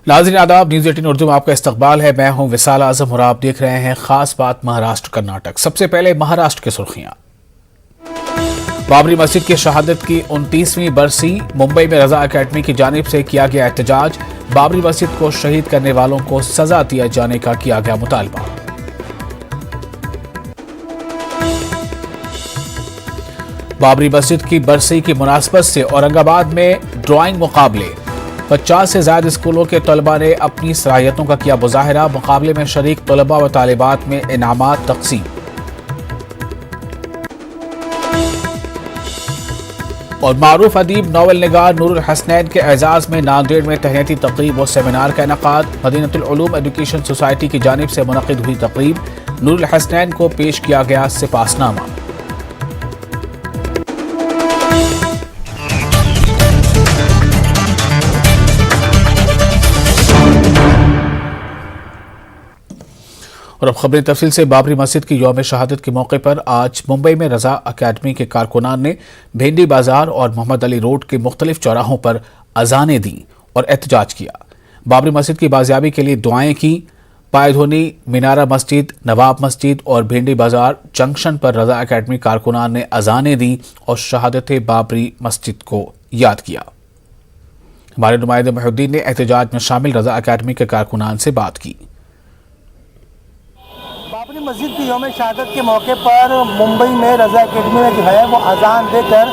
नाज़रीन आदाब, न्यूज़ 18 उर्दू में आपका इस्तकबाल है। मैं हूं विसाल आजम और आप देख रहे हैं खास बात महाराष्ट्र कर्नाटक। सबसे पहले महाराष्ट्र की सुर्खियां। बाबरी मस्जिद की शहादत की 29वीं बरसी, मुंबई में रजा अकेडमी की जानिब से किया गया एहतजाज। बाबरी मस्जिद को शहीद करने वालों को सजा दिया जाने का किया गया मुतालबा। बाबरी मस्जिद की बरसी की मुनासबत से औरंगाबाद में ड्राइंग मुकाबले, 50 से ज्यादा स्कूलों के तलबा ने अपनी सलाहियतों का किया मुजाहरा। मुकाबले में शरीक तलबा व तालिबात में इनामात तकसीम। और मारूफ अदीब नॉवल निगार नूरुल हसनैन के एजाज में नांदेड़ में तहनीती तकरीब और सेमिनार का इनेकाद। मदीनतुल उलूम एजुकेशन सोसाइटी की जानिब से मुनक़िद हुई तकरीब। नूरुल हसनैन को पेश किया गया सिपासनामा। और अब खबरें तफसील से। बाबरी मस्जिद की यौम शहादत के मौके पर आज मुंबई में रजा अकेडमी के कारकुनान ने भेंडी बाजार और मोहम्मद अली रोड के मुख्तलिफ चौराहों पर अजानें दी और एहतजाज किया। बाबरी मस्जिद की बाजियाबी के लिए दुआएं की। पायधोनी, मीनारा मस्जिद, नवाब मस्जिद और भेंडी बाजार जंक्शन पर रजा अकेडमी कारकुनान ने अजानें दी और शहादत बाबरी मस्जिद को याद किया। हमारे नुमाइंदे मुहिउद्दीन ने एहतजाज में शामिल रजा अकेडमी के कारकुनान से बात की। बाबरी मस्जिद की यौम शहादत के मौके पर मुंबई में रजा अकेडमी ने जो है वो अजान देकर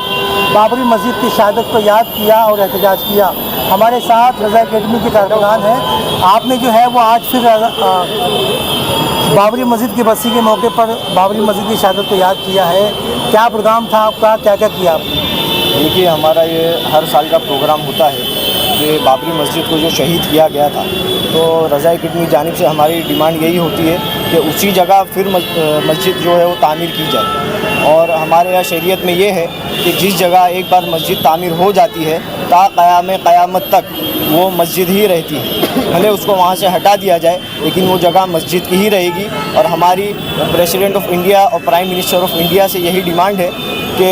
बाबरी मस्जिद की शहादत को याद किया और एहतजाज किया। हमारे साथ रजा अकेडमी के कारकुनान हैं। आपने जो है वो आज फिर बाबरी मस्जिद की बरसी के मौके पर बाबरी मस्जिद की शहादत को याद किया है। क्या प्रोग्राम था आपका, क्या क्या किया आपने? देखिए, हमारा ये हर साल का प्रोग्राम होता है कि बाबरी मस्जिद को जो शहीद किया गया था, तो रज़ा अकेडमी की जानिब से हमारी डिमांड यही होती है कि उसी जगह फिर मस्जिद जो है वो तामीर की जाए। और हमारे यहाँ शरीयत में ये है कि जिस जगह एक बार मस्जिद तामीर हो जाती है ता क़यामत तक वो मस्जिद ही रहती है। भले उसको वहाँ से हटा दिया जाए लेकिन वो जगह मस्जिद की ही रहेगी। और हमारी प्रेसिडेंट ऑफ इंडिया और प्राइम मिनिस्टर ऑफ इंडिया से यही डिमांड है कि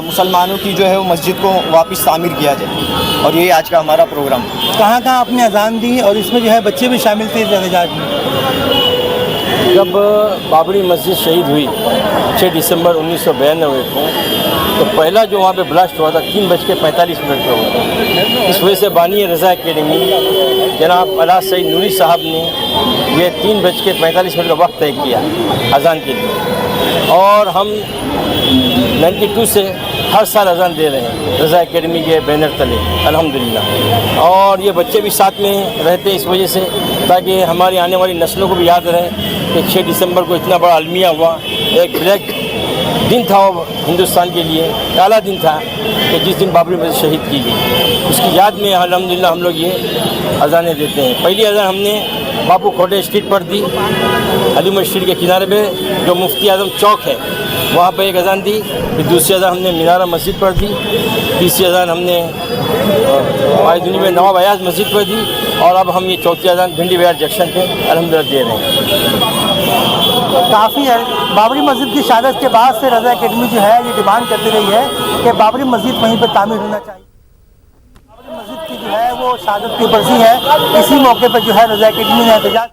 मुसलमानों की जो है वो मस्जिद को वापस तामीर किया जाए। और यही आज का हमारा प्रोग्राम। कहाँ कहाँ आपने अजान दी और इसमें जो है बच्चे भी शामिल थे इस एहतजाज में? जब बाबरी मस्जिद शहीद हुई 6 दिसंबर 1992 को, तो पहला जो वहाँ पे ब्लास्ट हुआ था 3:45 पे हुआ था। इस वजह से बानी रज़ा अकेडमी जनाब अला सईद नूरी साहब ने ये 3:45 का वक्त तय किया अजान के लिए। और हम 92 से हर साल अजान दे रहे हैं रज़ा अकेडमी के बैनर तले, अल्हम्दुलिल्लाह। और ये बच्चे भी साथ में रहते हैं इस वजह से, ताकि हमारी आने वाली नस्लों को भी याद रहे कि 6 दिसंबर को इतना बड़ा अलमिया हुआ। एक ब्लैक दिन था वो हिंदुस्तान के लिए, काला दिन था कि जिस दिन बाबरी मस्जिद शहीद की गई। उसकी याद में अल्हम्दुलिल्लाह हम लोग ये अजानें देते हैं। पहली अजान हमने बापू खोटे स्ट्रीट पर दी, अली मस्जिद के किनारे पे जो मुफ्ती आजम चौक है वहाँ पर एक अजान दी। फिर दूसरी अजान हमने मीनारा मस्जिद पर दी। तीसरी अजान हमने पायधुनी में नवाब अयाज मस्जिद पर दी। और अब हम ये चौथी अजान भिंडी बाजार जंक्शन पे अल्हम्दुलिल्लाह दे रहे हैं। काफ़ी है। बाबरी मस्जिद की शहादत के बाद से रज़ा अकेडमी जो है ये डिमांड करती रही है कि बाबरी मस्जिद वहीं पर तामीर होना चाहिए। बाबरी मस्जिद की जो है वो शहादत की बरसी है, इसी मौके पर जो है रज़ा अकेडमी ने एहतजाज।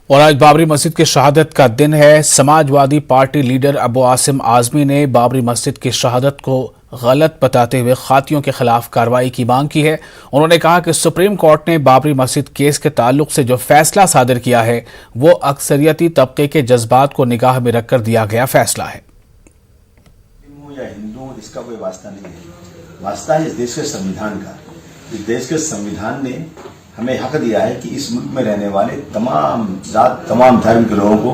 और आज बाबरी मस्जिद की शहादत का दिन है। समाजवादी पार्टी लीडर अबू आसिम आजमी ने बाबरी मस्जिद की शहादत को गलत बताते हुए खातियों के खिलाफ कार्रवाई की मांग की है। उन्होंने कहा कि सुप्रीम कोर्ट ने बाबरी मस्जिद केस के ताल्लुक से जो फैसला सादिर किया है वो अक्सरियती तबके के जज्बात को निगाह में रखकर दिया गया फैसला है। या हिंदू, इसका कोई वास्ता नहीं है। वास्ता है इस देश के संविधान का। इस देश के संविधान ने हमें हक दिया है कि इस मुल्क में रहने वाले तमाम जात, तमाम धर्म के लोगों को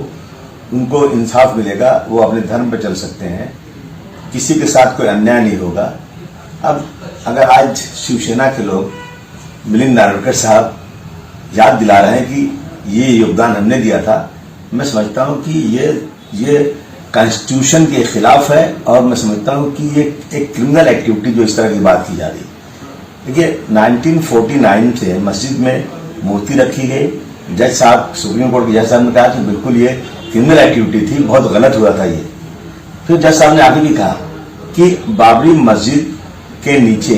उनको इंसाफ मिलेगा, वो अपने धर्म पर चल सकते हैं, किसी के साथ कोई अन्याय नहीं होगा। अब अगर आज शिवसेना के लोग, मिलिंद नार्वेकर साहब याद दिला रहे हैं कि ये योगदान हमने दिया था, मैं समझता हूं कि ये कॉन्स्टिट्यूशन के खिलाफ है। और मैं समझता हूं कि ये एक क्रिमिनल एक्टिविटी जो इस तरह की बात की जा रही है। देखिए, 1949 से मस्जिद में मूर्ति रखी गई। जज साहब, सुप्रीम कोर्ट के जज साहब ने कहा कि बिल्कुल ये क्रिमिनल एक्टिविटी थी, बहुत गलत हुआ था ये। फिर जज साहब ने आगे भी कहा कि बाबरी मस्जिद के नीचे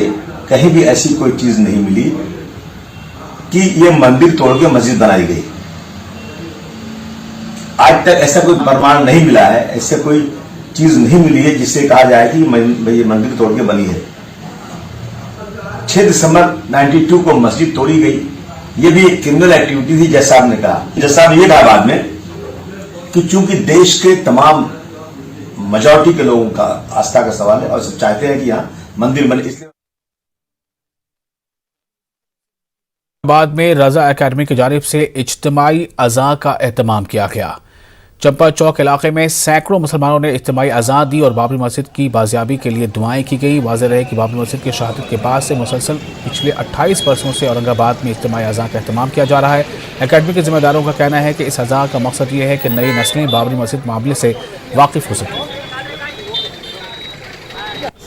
कहीं भी ऐसी कोई चीज नहीं मिली कि ये मंदिर तोड़ के मस्जिद बनाई गई। आज तक ऐसा कोई प्रमाण नहीं मिला है, ऐसे कोई चीज नहीं मिली है जिससे कहा जाए कि ये मंदिर तोड़ के बनी है। 6 दिसंबर 92 को मस्जिद तोड़ी गई, ये भी एक क्रिमिनल एक्टिविटी थी। जज साहब ने कहा, जज साहब ने ये कहा बाद में कि चूंकि देश के तमाम मेजॉरिटी के लोगों का आस्था का सवाल है और सब चाहते हैं कि यहाँ मंदिर बने, इसलिए बाद में रजा एकेडमी की जानिब से इज्तिमाई अज़ा का एहतमाम किया गया। चंपा चौक इलाके में सैकड़ों मुसलमानों ने इज्तिमाई अज़ा दी और बाबरी मस्जिद की बाजियाबी के लिए दुआएं की गई। वाज़ेह रहे कि बाबरी मस्जिद की शहादत के बाद से मुसलसल पिछले 28 वर्षों से औरंगाबाद में इज्तिमाई अज़ा का एहतमाम किया जा रहा है। एकेडमी के जिम्मेदारों का कहना है कि इस अज़ा का मकसद ये है कि नई नस्लें बाबरी मस्जिद मामले से वाकिफ हो सकें।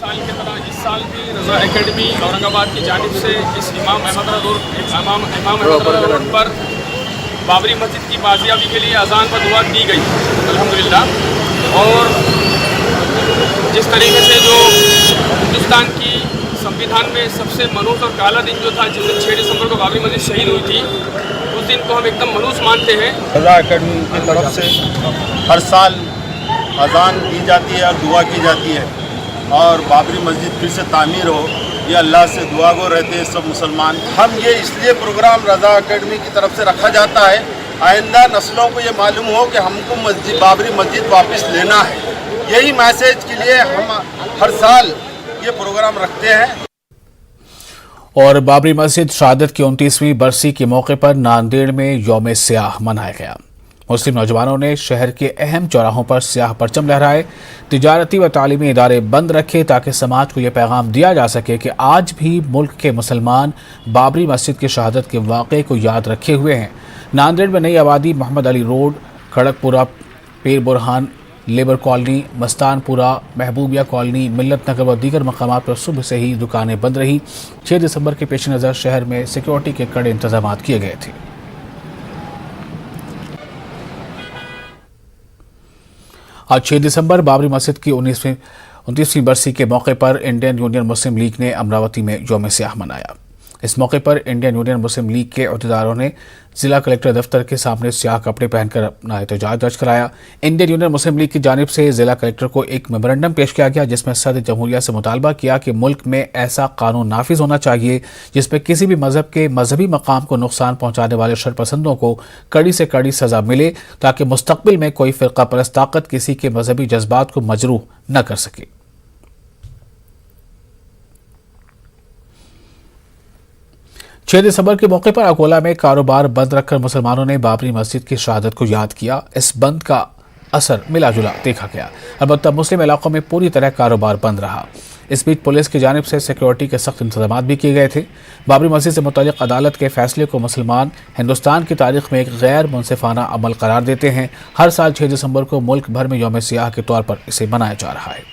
साल की तरह इस साल भी रजा एकेडमी औरंगाबाद की जानिब से इस इमाम अहमद रोड पर बाबरी मस्जिद की बाजियाबी के लिए अजान पर दुआ दी गई अल्हम्दुलिल्लाह। और जिस तरीके से जो हिंदुस्तान की संविधान में सबसे मनहूस और काला दिन जो था, जिस दिन 6 दिसंबर को बाबरी मस्जिद शहीद हुई थी, उस दिन को हम एकदम मनहूस मानते हैं। रजा एकेडमी की तरफ से हर साल अजान दी जाती है और दुआ की जाती है और बाबरी मस्जिद फिर से तामीर हो, ये अल्लाह से दुआ गो रहते हैं सब मुसलमान। हम ये इसलिए प्रोग्राम रजा एकेडमी की तरफ से रखा जाता है, आइंदा नस्लों को ये मालूम हो कि हमको बाबरी मस्जिद वापस लेना है। यही मैसेज के लिए हम हर साल ये प्रोग्राम रखते हैं। और बाबरी मस्जिद शहादत की 29वीं बरसी के मौके पर नांदेड़ में यौम स्याह मनाया गया। मुस्लिम नौजवानों ने शहर के अहम चौराहों पर स्याह परचम लहराए, तिजारती व तालीमी इदारे बंद रखे ताकि समाज को यह पैगाम दिया जा सके कि आज भी मुल्क के मुसलमान बाबरी मस्जिद की शहादत के वाक़े को याद रखे हुए हैं। नांदेड़ में नई आबादी, मोहम्मद अली रोड, खड़गपुरा, पीर बुरहान, लेबर कॉलोनी, मस्तानपुरा, महबूबिया कॉलोनी, मिल्लत नगर व दीगर मकामात पर सुबह से ही दुकानें बंद रही। 6 दिसंबर के पेश नज़र शहर में सिक्योरिटी के कड़े इंतजाम किए गए थे। आज 6 दिसंबर बाबरी मस्जिद की 29वीं बरसी के मौके पर इंडियन यूनियन मुस्लिम लीग ने अमरावती में यौम स्याह मनाया। इस मौके पर इंडियन यूनियन मुस्लिम लीग के अहदेदारों ने जिला कलेक्टर दफ्तर के सामने स्याह कपड़े पहनकर अपना एहतजाज दर्ज कराया। इंडियन यूनियन मुस्लिम लीग की जानिब से जिला कलेक्टर को एक मेमोरेंडम पेश किया गया, जिसमें सदर जमहूरिया से मुतालबा किया कि मुल्क में ऐसा कानून नाफिज होना चाहिए जिसमें किसी भी मजहब के मजहबी मकाम को नुकसान पहुंचाने वाले शरपसंदों को कड़ी से कड़ी सजा मिले, ताकि मुस्तकबिल में कोई फ़िरका परस्त ताकत किसी के मजहबी जज्बात को मजरूह न कर सके। छह दिसंबर के मौके पर अकोला में कारोबार बंद रखकर मुसलमानों ने बाबरी मस्जिद की शहादत को याद किया। इस बंद का असर मिला जुला देखा गया, अलबत्ता मुस्लिम इलाकों में पूरी तरह कारोबार बंद रहा। इस बीच पुलिस की जानिब से सिक्योरिटी के सख्त इंतजाम भी किए गए थे। बाबरी मस्जिद से मुतालिक अदालत के फैसले को मुसलमान हिंदुस्तान की तारीख में एक गैर मुनसिफाना अमल करार देते हैं। हर साल 6 दिसंबर को मुल्क भर में यौम सियाह के तौर पर इसे मनाया जा रहा है।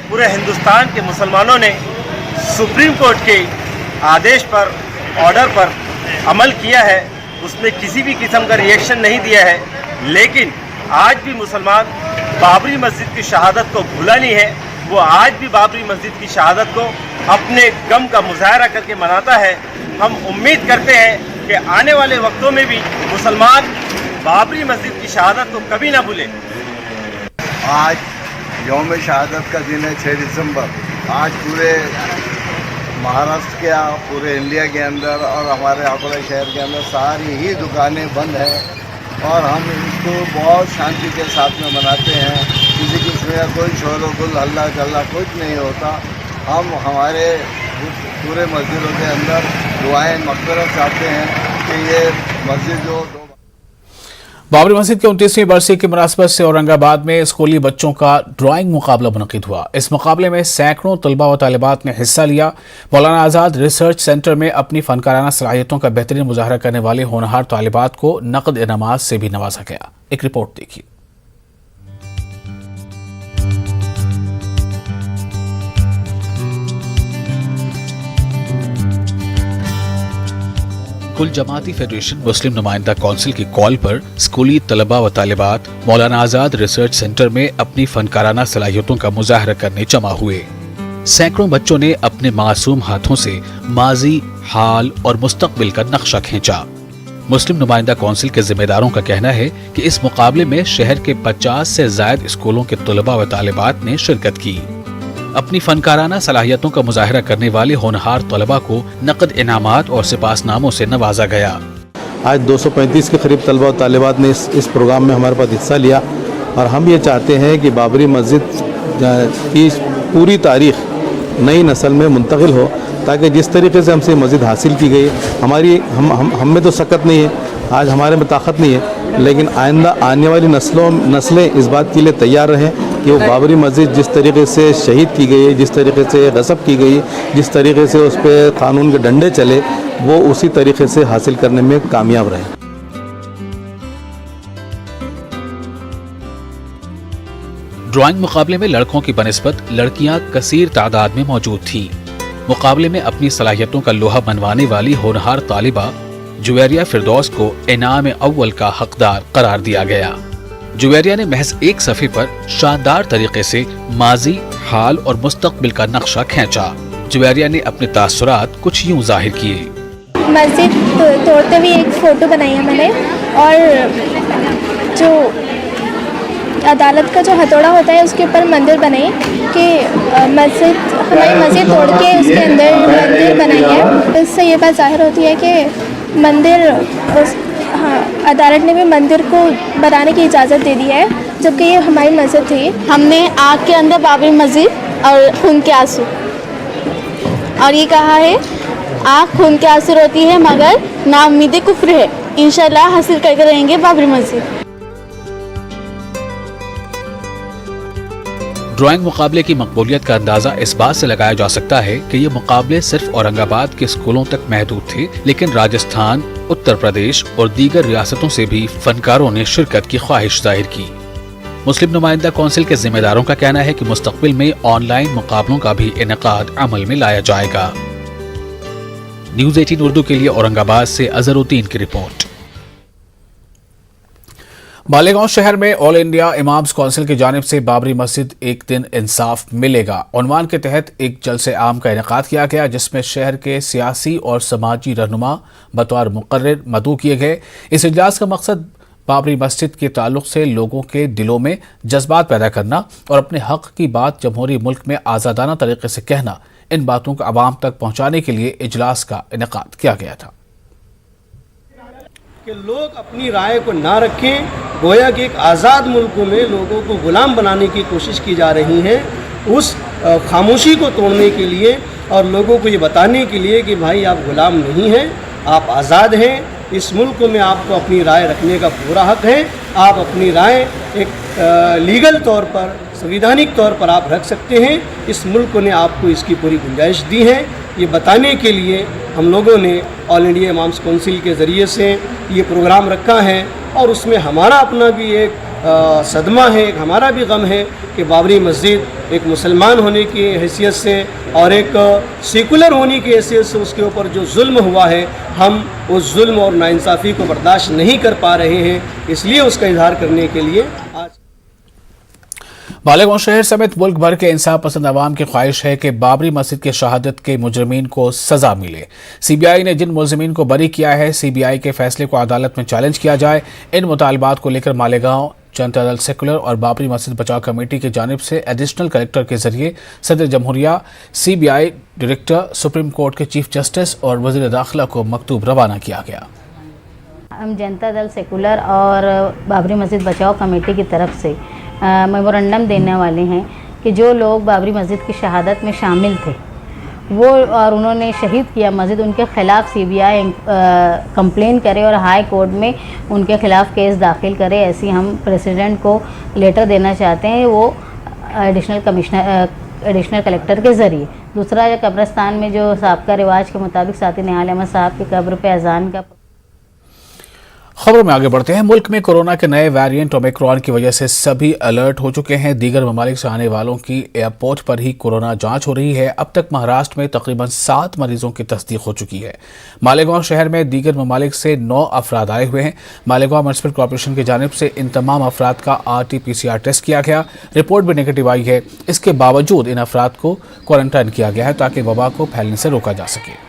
पूरे हिंदुस्तान के मुसलमानों ने सुप्रीम कोर्ट के आदेश पर, ऑर्डर पर अमल किया है, उसमें किसी भी किस्म का रिएक्शन नहीं दिया है। लेकिन आज भी मुसलमान बाबरी मस्जिद की शहादत को भूला नहीं है। वो आज भी बाबरी मस्जिद की शहादत को अपने गम का मुजाहरा करके मनाता है। हम उम्मीद करते हैं कि आने वाले वक्तों में भी मुसलमान बाबरी मस्जिद की शहादत को कभी ना भूले। आज यौम शहादत का दिन है 6 दिसंबर। आज पूरे महाराष्ट्र के, पूरे इंडिया के अंदर और हमारे अकोला शहर के अंदर सारी ही दुकानें बंद हैं और हम इसको बहुत शांति के साथ में मनाते हैं। किसी किस्म का कोई शोर गुल हल्ला चल्ला कुछ नहीं होता। हम हमारे पूरे मस्जिदों के अंदर दुआएं मग़फ़िरत चाहते हैं कि ये मस्जिद जो बाबरी मस्जिद की 29वीं बरसी की मुनासबत से औरंगाबाद में स्कूली बच्चों का ड्राइंग मुकाबला मुनक़िद हुआ। इस मुकाबले में सैकड़ों तलबा व तालिबात ने हिस्सा लिया। मौलाना आज़ाद रिसर्च सेंटर में अपनी फ़नकाराना सलाहियतों का बेहतरीन मुजाहरा करने वाले होनहार तालिबात को नक़द इनामात से भी नवाजा गया। एक रिपोर्ट देखिए। कुल जमाती फेडरेशन मुस्लिम नुमाइंदा काउंसिल की कॉल पर स्कूली तलबा व तालिबात मौलाना आज़ाद रिसर्च सेंटर में अपनी फनकाराना सलाहियतों का मुजाहरा करने जमा हुए। सैकड़ों बच्चों ने अपने मासूम हाथों से माजी, हाल और मुस्तकबिल का नक्शा खींचा। मुस्लिम नुमाइंदा कौंसिल के जिम्मेदारों का कहना है कि इस मुकाबले में शहर के 50 से ज्यादा स्कूलों के तलबा व तालिबात ने शिरकत की। अपनी फनकाराना सलाहियतों का मुजाहरा करने वाले होनहार तलबा को नकद इनामात और सिपासनामों से नवाजा गया। आज 235 के करीब तलबा और तालिबात ने इस प्रोग्राम में हमारे पास हिस्सा लिया और हम ये चाहते हैं कि बाबरी मस्जिद की पूरी तारीख़ नई नस्ल में मुंतकिल हो, ताकि जिस तरीके से हमसे मस्जिद हासिल की गई, हम में तो सकत नहीं है, आज हमारे में ताकत नहीं है, लेकिन आइंदा आने वाली नस्लें इस बात के लिए तैयार रहें कि वो बाबरी मस्जिद जिस तरीके से शहीद की गई, जिस तरीके से गसब की गई, जिस तरीके से उस पर कानून के डंडे चले, वो उसी तरीके से हासिल करने में कामयाब रहे। ड्राइंग मुकाबले में लड़कों की बनिस्बत लड़कियां कसीर तादाद में मौजूद थीं। मुकाबले में अपनी सलाहियतों का लोहा मनवाने वाली होनहार तालिबा जुवेरिया फिरदौस को इनाम अव्वल का हकदार करार दिया गया। जुवेरिया ने महज एक सफ़े पर शानदार तरीके से माजी, हाल और मुस्तकबिल का नक्शा खींचा। जुवेरिया ने अपने तासुरात कुछ यूं जाहिर किए। मस्जिद तोड़ते हुए एक फ़ोटो बनाई है मैंने, और जो अदालत का जो हथौड़ा होता है उसके ऊपर मंदिर बनाई कि हमारी मस्जिद तोड़ के उसके अंदर मंदिर बनाई है। इससे ये बात जाहिर होती है कि अदालत ने भी मंदिर को बनाने की इजाज़त दे दी है, जबकि ये हमारी मस्जिद थी। हमने आग के अंदर बाबरी मस्जिद और खून के आंसू, और ये कहा है आग खून के आंसू रोती है मगर नाउम्मीद कुफ्र है, इंशाल्लाह हासिल करके रहेंगे बाबरी मस्जिद। ड्राइंग मुकाबले की मकबूलियत का अंदाजा इस बात से लगाया जा सकता है कि ये मुकाबले सिर्फ औरंगाबाद के स्कूलों तक महदूद थे, लेकिन राजस्थान, उत्तर प्रदेश और दीगर रियासतों से भी फनकारों ने शिरकत की ख्वाहिश जाहिर की। मुस्लिम नुमाइंदा कौंसिल के जिम्मेदारों का कहना है कि मुस्तकबिल में ऑनलाइन मुकाबलों का भी इनेकाद अमल में लाया जाएगा। न्यूज़ 18 उर्दू के लिए औरंगाबाद से अजहरुद्दीन की रिपोर्ट। मालेगांव शहर में ऑल इंडिया इमाम्स कौंसिल की जानिब से बाबरी मस्जिद एक दिन इंसाफ मिलेगा उन्वान के तहत एक जलसे आम का इनेकाद किया गया, जिसमें शहर के सियासी और समाजी रहनुमा बतौर मुकर्रर मदऊ किए गए। इस इजलास का मकसद बाबरी मस्जिद के ताल्लुक से लोगों के दिलों में जज्बात पैदा करना और अपने हक की बात जमहूरी मुल्क में आज़ादाना तरीके से कहना, इन बातों को आवाम तक पहुँचाने के लिए इजलास का इनेकाद किया गया था। कि लोग अपनी राय को ना रखें, गोया कि एक आज़ाद मुल्क में लोगों को गुलाम बनाने की कोशिश की जा रही है। उस खामोशी को तोड़ने के लिए और लोगों को ये बताने के लिए कि भाई आप गुलाम नहीं हैं, आप आज़ाद हैं, इस मुल्क में आपको अपनी राय रखने का पूरा हक है। आप अपनी राय एक लीगल तौर पर, संवैधानिक तौर पर आप रख सकते हैं। इस मुल्क ने आपको इसकी पूरी गुंजाइश दी है। ये बताने के लिए हम लोगों ने ऑल इंडिया इमाम्स कौंसिल के ज़रिए से ये प्रोग्राम रखा है, और उसमें हमारा अपना भी एक सदमा है, एक हमारा भी गम है कि बाबरी मस्जिद एक मुसलमान होने की हैसियत से और एक सेकुलर होने की हैसियत से उसके ऊपर जो जुल्म हुआ है, हम उस जुल्म और नाइंसाफ़ी को बर्दाश्त नहीं कर पा रहे हैं। इसलिए उसका इजहार करने के लिए आज मालेगांव शहर समेत मुल्क भर के इंसाफ पसंद अवाम की ख्वाहिश है कि बाबरी मस्जिद के शहादत के मुजरिमीन को सजा मिले। सीबीआई ने जिन मुलजिमीन को बरी किया है, सीबीआई के फैसले को अदालत में चैलेंज किया जाए। इन मुतालबात को लेकर मालेगांव जनता दल सेकुलर और बाबरी मस्जिद बचाव कमेटी की जानिब से एडिशनल कलेक्टर के जरिए सदर जमहूरिया, सीबीआई डायरेक्टर, सुप्रीम कोर्ट के चीफ जस्टिस और वज़ीर दाखिला को मकतूब रवाना किया गया। हम जनता दल सेकुलर और बाबरी मस्जिद बचाव कमेटी की तरफ से मेमोरेंडम देने वाले हैं कि जो लोग बाबरी मस्जिद की शहादत में शामिल थे वो और उन्होंने शहीद किया मस्जिद, उनके ख़िलाफ़ सीबीआई कंप्लेन करे और हाई कोर्ट में उनके ख़िलाफ़ केस दाखिल करे। ऐसी हम प्रेसिडेंट को लेटर देना चाहते हैं, वो एडिशनल कलेक्टर के ज़रिए। दूसरा, कब्रस्तान में जो साबका रिवाज के मुताबिक साथी निहाल अहमद साहब की कब्र पे अजान का खबरों में आगे बढ़ते हैं। मुल्क में कोरोना के नए वेरिएंट ओमिक्रॉन की वजह से सभी अलर्ट हो चुके हैं। दीगर ममालिक से आने वालों की एयरपोर्ट पर ही कोरोना जांच हो रही है। अब तक महाराष्ट्र में तकरीबन 7 मरीजों की तस्दीक हो चुकी है। मालेगांव शहर में दीगर ममालिक से 9 अफराद आए हुए हैं। मालेगांव म्यूनिसिपल कॉर्पोरेशन की जानिब से इन तमाम अफराद का RT-PCR टेस्ट किया गया, रिपोर्ट भी नेगेटिव आई है। इसके बावजूद इन अफराद को क्वारंटाइन किया गया है ताकि वबा को फैलने से रोका जा सके।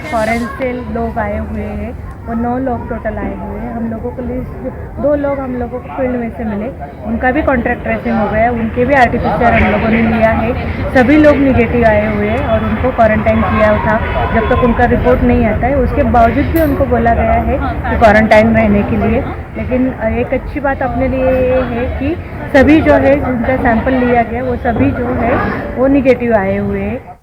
फॉरेन से लोग आए हुए हैं, वो 9 लोग टोटल आए हुए हैं। हम लोगों को लिस्ट 2 लोग हम लोगों को फील्ड में से मिले, उनका भी कॉन्ट्रैक्ट ट्रेसिंग हो गया, उनके भी RT-PCR हम लोगों ने लिया है। सभी लोग निगेटिव आए हुए हैं और उनको क्वारंटाइन किया था जब तक उनका रिपोर्ट नहीं आता है। उसके बावजूद भी उनको बोला गया है कि क्वारंटाइन रहने के लिए। लेकिन एक अच्छी बात अपने लिए ये है कि सभी जो है जिनका सैंपल लिया गया वो सभी जो है वो निगेटिव आए हुए हैं।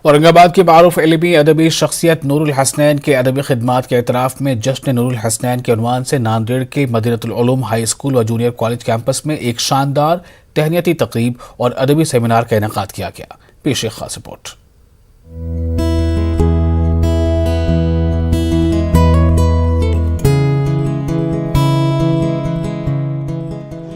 औरंगाबाद की मारूफ इल्मी अदबी शख्सियत नूरुल हसनैन के अदबी खिदमात के एतराफ़ में जश्न नूरुल हसनैन के उन्वान से नांदेड़ के मदीनतुल उलूम हाई स्कूल व जूनियर कॉलेज कैंपस में एक शानदार तहनीती तकरीब और अदबी सेमिनार का इनेकाद किया गया। पेश एक खास रिपोर्ट।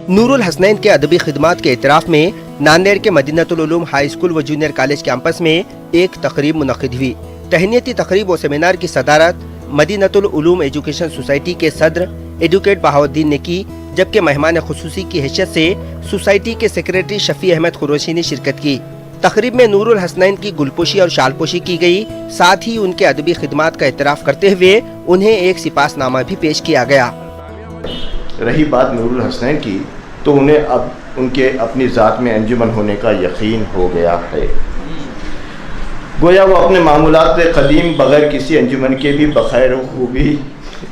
नूरुल हसनैन के अदबी खिदमात के एतराफ़ में नांदेड़ के मदीनतुल उलूम हाई स्कूल व जूनियर कॉलेज कैंपस में एक तकरीब मुनक़िद हुई। तहनीती तकरीब व सेमिनार की सदारत मदीनतुल उलूम एजुकेशन सोसाइटी के सदर एडवोकेट बहाउद्दीन ने की, जबकि मेहमान खुसूसी की हैसियत से सोसाइटी के सेक्रेटरी शफी अहमद खुरैशी ने शिरकत की। तकरीब में नूरुल हसनैन की गुलपोशी और शालपोशी की गई। साथ ही उनके अदबी खिदमात का एतराफ़ करते हुए उन्हें एक सिपासनामा भी पेश किया गया। रही बात नूरुल हसनैन की, तो उन्हें अब उनके अपनी ज़ात में अंजुमन होने का यकीन हो गया है। गोया वो अपने मामूलात कदीम बग़ैर किसी अंजुमन के भी बखैर खूबी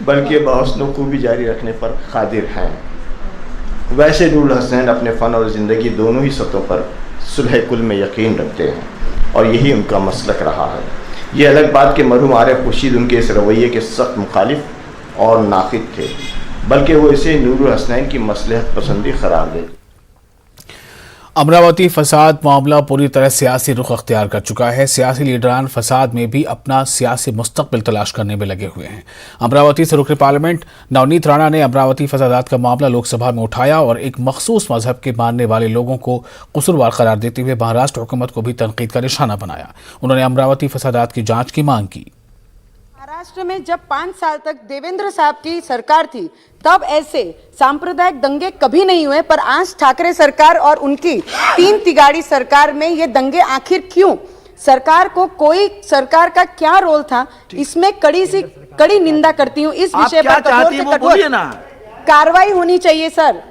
बल्कि बहस्न खूबी जारी रखने पर कादिर हैं। वैसे नूरुल हसनैन अपने फ़न और ज़िंदगी दोनों ही सतहों पर सुलह कुल में यकीन रखते हैं और यही उनका मसलक रहा है। ये अलग बात कि मरहूम आरिफ खुर्शीद उनके इस रवैये के सख्त मुखालिफ और नाक़िद थे, बल्कि वो इसे नूरुल हसनैन की मसलहत पसंदी करार दे। अमरावती फसाद मामला पूरी तरह सियासी रुख अख्तियार कर चुका है। सियासी लीडरान फसाद में भी अपना सियासी मुस्तकबिल तलाश करने में लगे हुए हैं। अमरावती से रुकन पार्लियामेंट नवनीत राणा ने अमरावती फसादात का मामला लोकसभा में उठाया और एक मखसूस मजहब के मानने वाले लोगों को कसूरवार करार देते हुए महाराष्ट्र हुकूमत को भी तनकीद का निशाना बनाया। उन्होंने अमरावती फसादात की जाँच की मांग की। महाराष्ट्र में जब 5 साल तक देवेंद्र साहब की सरकार थी तब ऐसे सांप्रदायिक दंगे कभी नहीं हुए, पर आज ठाकरे सरकार और उनकी 3 तिगाड़ी सरकार में ये दंगे आखिर क्यों? सरकार को कोई सरकार का क्या रोल था, इसमें कड़ी निंदा करती हूँ। इस विषय पर कठोर से कठोर कार्रवाई होनी चाहिए सर।